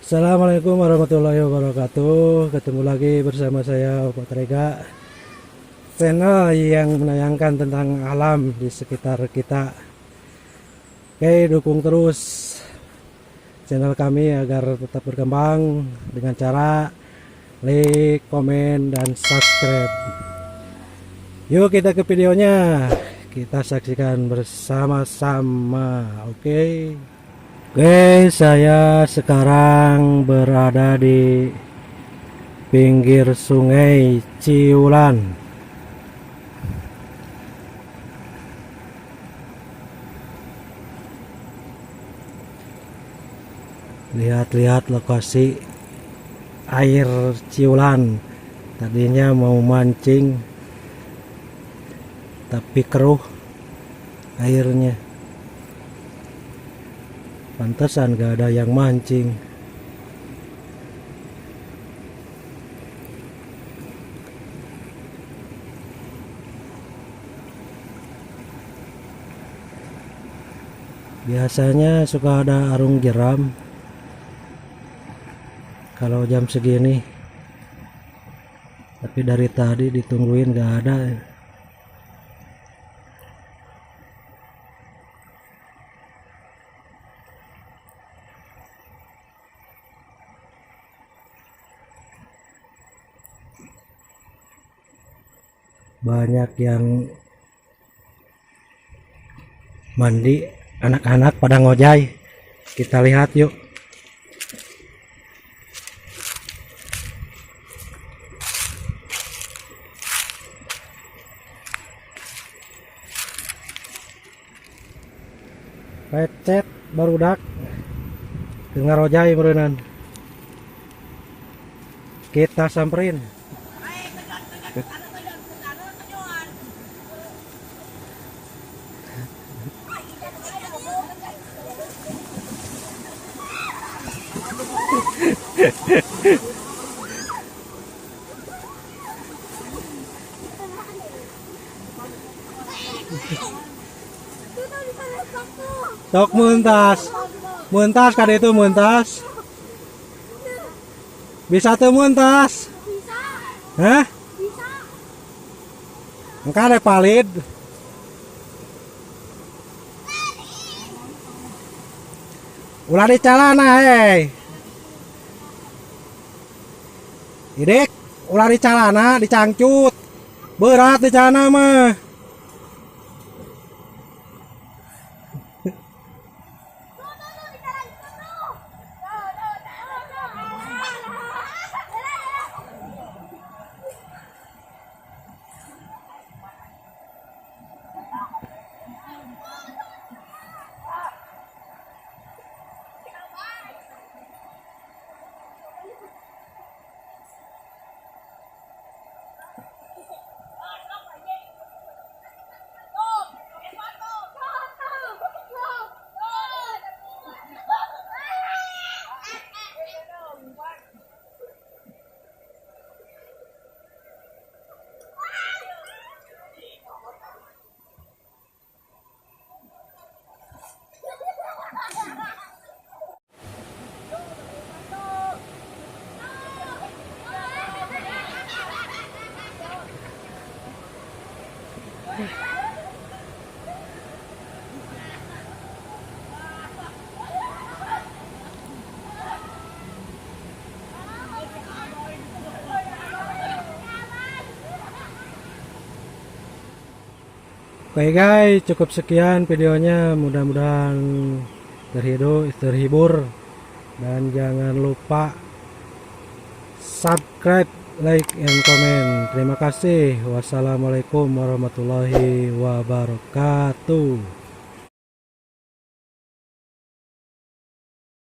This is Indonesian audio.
Assalamualaikum warahmatullahi wabarakatuh. Ketemu lagi bersama saya Pak Trega, channel yang menayangkan tentang alam di sekitar kita. Oke, dukung terus channel kami agar tetap berkembang dengan cara like, komen, dan subscribe. Yuk kita ke videonya, kita saksikan bersama-sama. Oke, saya sekarang berada di pinggir Sungai Ciulan. Lihat-lihat lokasi air Ciulan. Tadinya mau mancing, tapi keruh airnya. Pantesan gak ada yang mancing. Biasanya suka ada arung jeram kalau jam segini, tapi dari tadi ditungguin gak ada. Banyak yang mandi, anak-anak pada ngojay. Kita lihat yuk. Pecet barudak dengar ojay berenang. Kita samperin. Sok muntas kada itu muntas. Bisa tuh muntas? Bisa. Hah? Bisa. Engka ada palid. Ulah di calana Idek, ulah di calana, dicangcut. Berat di calana mah. Oke guys, cukup sekian videonya, mudah-mudahan terhibur, dan jangan lupa subscribe, like, and comment. Terima kasih. Wassalamualaikum warahmatullahi wabarakatuh.